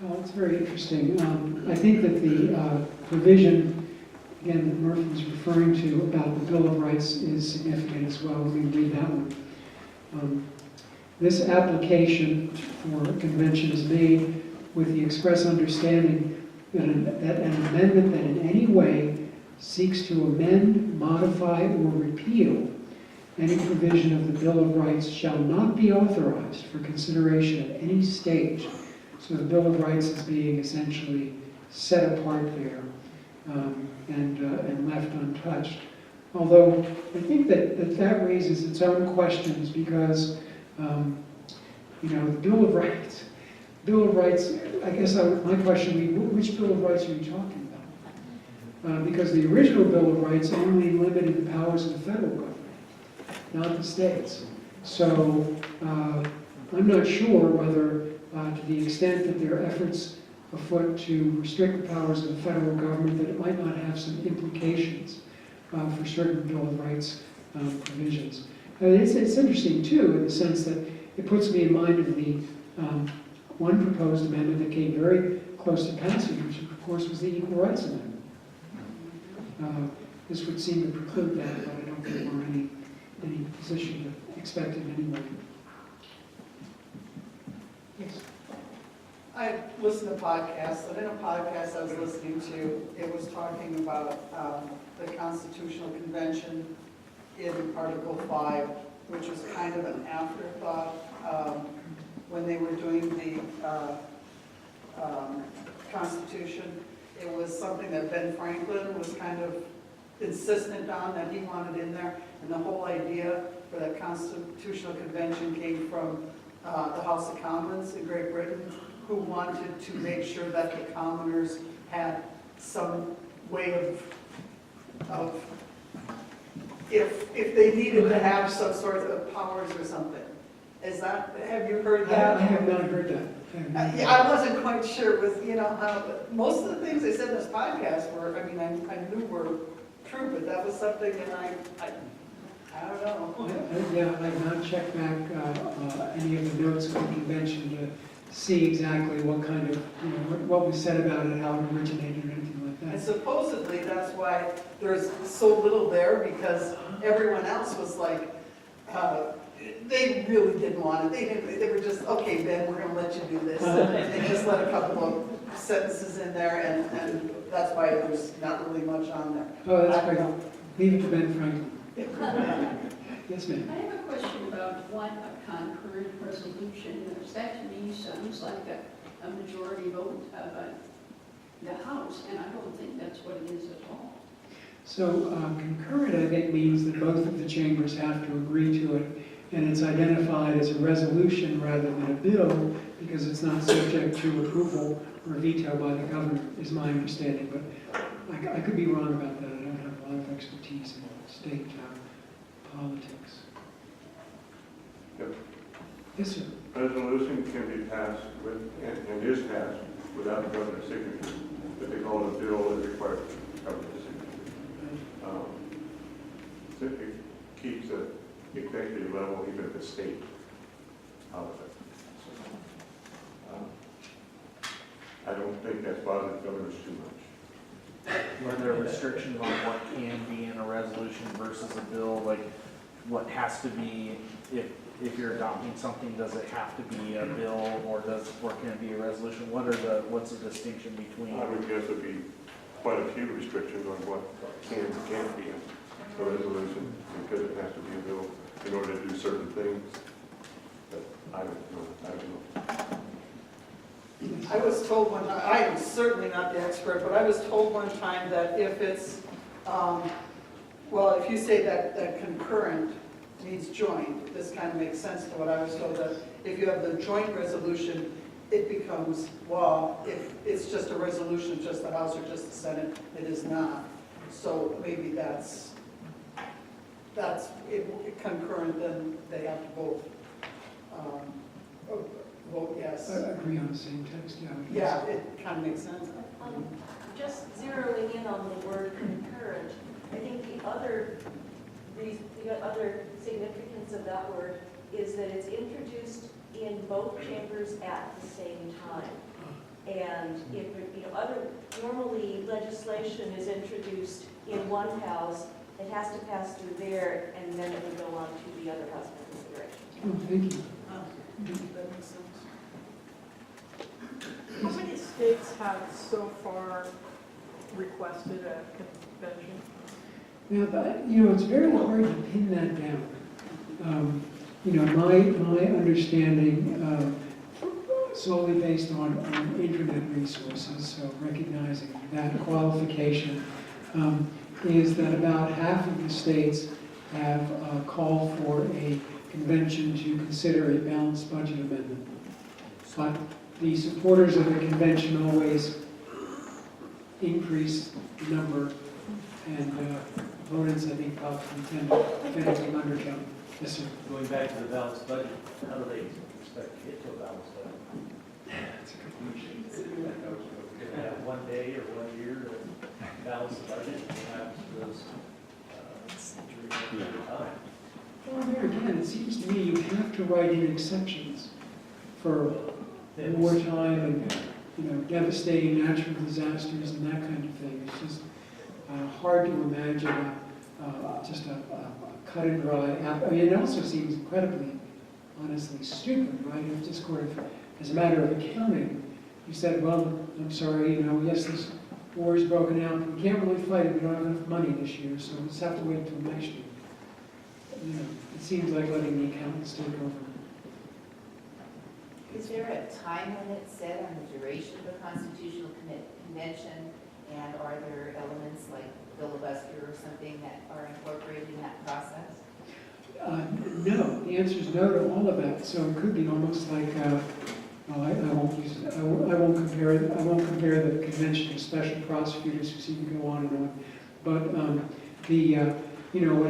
Well, it's very interesting. I think that the provision, again, that Murphy's referring to about the Bill of Rights is significant as well. Let me read that one. This application for a convention is made with the express understanding that an amendment that in any way seeks to amend, modify, or repeal any provision of the Bill of Rights shall not be authorized for consideration at any stage. So the Bill of Rights is being essentially set apart there and left untouched. Although I think that raises its own questions because, the Bill of Rights, I guess my question would be, which Bill of Rights are you talking about? Because the original Bill of Rights only limited the powers of the federal government, not the states. So I'm not sure whether, to the extent that there are efforts afoot to restrict the powers of the federal government, that it might not have some implications for certain Bill of Rights provisions. It's interesting, too, in the sense that it puts me in mind of the one proposed amendment that came very close to passage, which, of course, was the Equal Rights Amendment. This would seem to preclude that, but I don't think we're in any position to expect it anyway. Yes. I listen to podcasts, and in a podcast I was listening to, it was talking about the Constitutional Convention in Article 5, which was kind of an afterthought when they were doing the Constitution. It was something that Ben Franklin was kind of insistent on, that he wanted in there, and the whole idea for that Constitutional Convention came from the House of Commons in Great Britain, who wanted to make sure that the commoners had some way of if they needed to have some sort of powers or something. Have you heard that? I have not heard that. I wasn't quite sure with, how, but most of the things they said in this podcast were, I knew were true, but that was something that I don't know. Yeah, I have not checked back any of the notes of the convention to see exactly what kind of, what was said about it, how it originated, or anything like And that. supposedly that's why there's so little there, because everyone else was like, they really didn't want it. They were just, okay, Ben, we're going to let you do this. And they just let a couple of sentences in there, and that's why there's not really much on there. Oh, that's great. Leave it to Ben Franklin. Yes, ma'am. I have a question about what a concurrent resolution is. That to me sounds like a majority vote of the House, and I don't think that's what it is at all. So concurrent, I think, means that both of the chambers have to agree to it, and it's identified as a resolution rather than a bill because it's not subject to approval or veto by the governor, is my understanding. But I could be wrong about that. I don't have a lot of expertise in state politics. Yep. Yes, sir. Resolution can be passed with, and is passed without the governor's signature, but they call it a bill that requires governor's signature. So it keeps the executive level, even at the state, out of it. So, I don't think that's bothering governors too much. Are there restrictions on what can be in a resolution versus a bill? Like, what has to be, if you're adopting something, does it have to be a bill, or can it be a resolution? What's the distinction between? I would guess there'd be quite a few restrictions on what can and can't be in a resolution, because it has to be a bill in order to do certain things. But I don't know. I was told one time, I am certainly not the expert, but I was told one time that if it's, if you say that concurrent means joint, this kind of makes sense to what I was told, that if you have the joint resolution, it becomes law. If it's just a resolution, just the House or just the Senate, it is not. So maybe that's concurrent, then they have to vote yes. I agree on the same text, yeah. Yeah, it kind of makes sense. Just zeroing in on the word concurrent, I think the other significance of that word is that it's introduced in both chambers at the same time. And if, normally legislation is introduced in one house, it has to pass through there, and then it would go on to the other house for consideration. Oh, thank you. That makes sense. How many states have so far requested a convention? Now, it's very hard to pin that down. My understanding, solely based on internet resources, so recognizing that qualification, is that about half of the states have called for a convention to consider a balanced budget amendment. But the supporters of the convention always increase the number, and opponents, I think, often tend to undercount. Yes, sir. Going back to the balanced budget, how do they expect to get to a balanced budget? That's a good question. We're going to have 1 day or 1 year to balance the budget, and perhaps those during that time. Well, there again, it seems to me you have to write in exceptions for wartime and, devastating natural disasters and that kind of thing. It's just hard to imagine just a cut and dry. I mean, it also seems incredibly, honestly, stupid, right? It's just sort of, as a matter of accounting, you said, well, I'm sorry, yes, this war is broken out, we can't really fight it, we don't have enough money this year, so we'll just have to wait until next year. It seems like letting the accountants take over. Is there a time limit set on the duration of a constitutional convention? And are there elements like filibuster or something that are incorporated in that process? No, the answer is no to all of that. So it could be almost like, I won't use it. I won't compare it. I won't compare the convention to special prosecutors because you can go on and on. But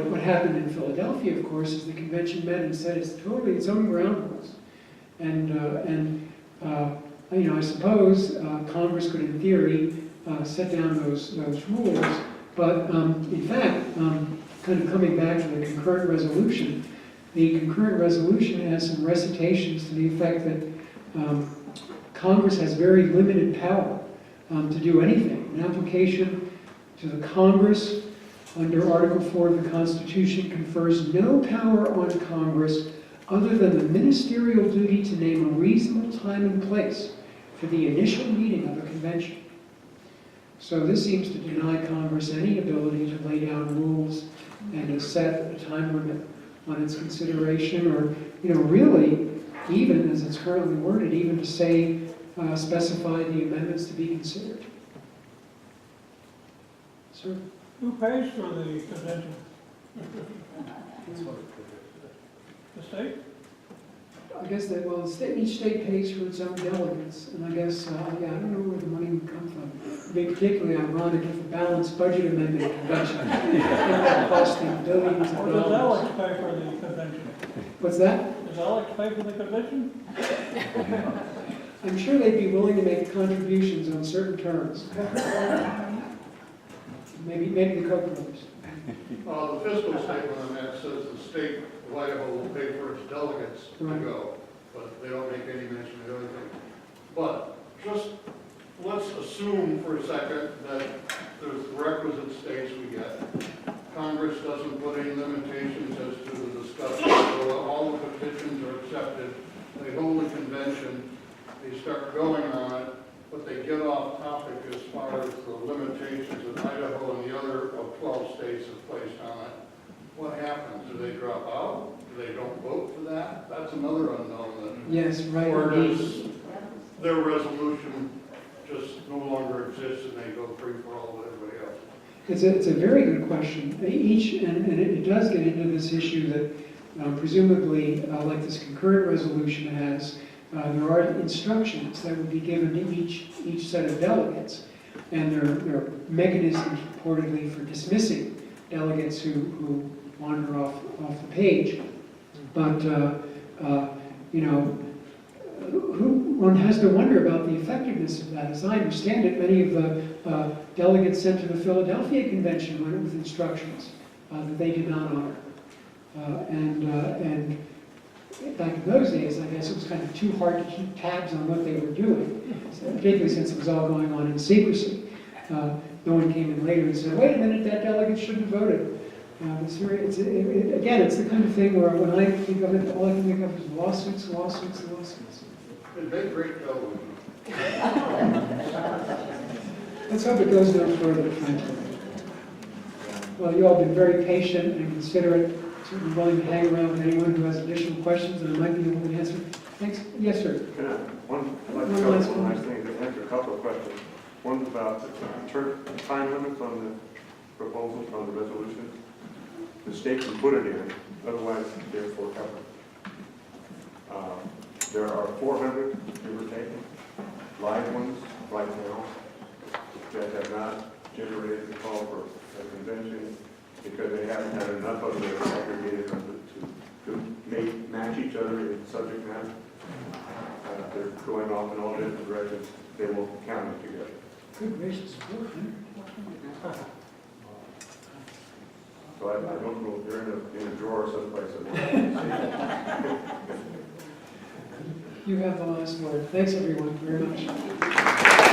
what happened in Philadelphia, of course, is the convention met and said it's totally its own ground rules. And I suppose Congress could, in theory, set down those rules. But in fact, kind of coming back to the concurrent resolution has some recitations to the effect that Congress has very limited power to do anything. An application to the Congress under Article 4 of the Constitution confers no power on Congress other than the ministerial duty to name a reasonable time and place for the initial meeting of a convention. So this seems to deny Congress any ability to lay down rules and to set a time limit on its consideration, or, really, even as it's currently worded, even to say, specify the amendments to be considered. Sir? Who pays for the convention? The state? I guess that, each state pays for its own delegates, and I guess, I don't know where the money would come from. It'd be particularly ironic if a balanced budget amendment convention ended up costing billions of Or does dollars. Alex pay for the convention? What's that? Does Alex pay for the convention? I'm sure they'd be willing to make contributions on certain terms. Maybe the Koch brothers. The fiscal statement on that says the state of Idaho will pay for its delegates to go, but they don't make any mention of anything. But just let's assume for a second that there's the requisite states we get. Congress doesn't put any limitations as to the discussion, so all the petitions are accepted. They hold a convention, they start going on it, but they get off topic as far as the limitations that Idaho and the other of 12 states have placed on it. What happens? Do they drop out? Do they don't vote for that? That's another unknown. Yes, right. Or does their resolution just no longer exist and they go free for all with everybody else? It's a very good question. And it does get into this issue that presumably, like this concurrent resolution has, there are instructions that would be given to each set of delegates, and there are mechanisms reportedly for dismissing delegates who wander off the page. But one has to wonder about the effectiveness of that. As I understand it, many of the delegates sent to the Philadelphia Convention went with instructions that they did not honor, and back in those days, I guess it was kind of too hard to keep tabs on what they were doing, particularly since it was all going on in secrecy. No one came in later and said, wait a minute, that delegate shouldn't have voted. Again, it's the kind of thing where when I think of it, all I can think of is lawsuits, lawsuits, lawsuits. It made great television. Let's hope it goes no further, frankly. Well, you all have been very patient and considerate, certainly willing to hang around with anyone who has additional questions that I might be able to answer. Thanks. Yes, sir. Can I, I'd like One to last cover one one. last thing, to answer a couple of questions. One's about the time limits on the proposals, on the resolution. The state can put it in, otherwise they're forever. There are 400, give or take, live ones right now that have not generated the call for a convention because they haven't had enough of them aggregated to match each other in subject matter. They're going off in all different directions. They will count it together. Good gracious. 400. So I don't know if they're in a drawer someplace. You have the last word. Thanks, everyone, very much.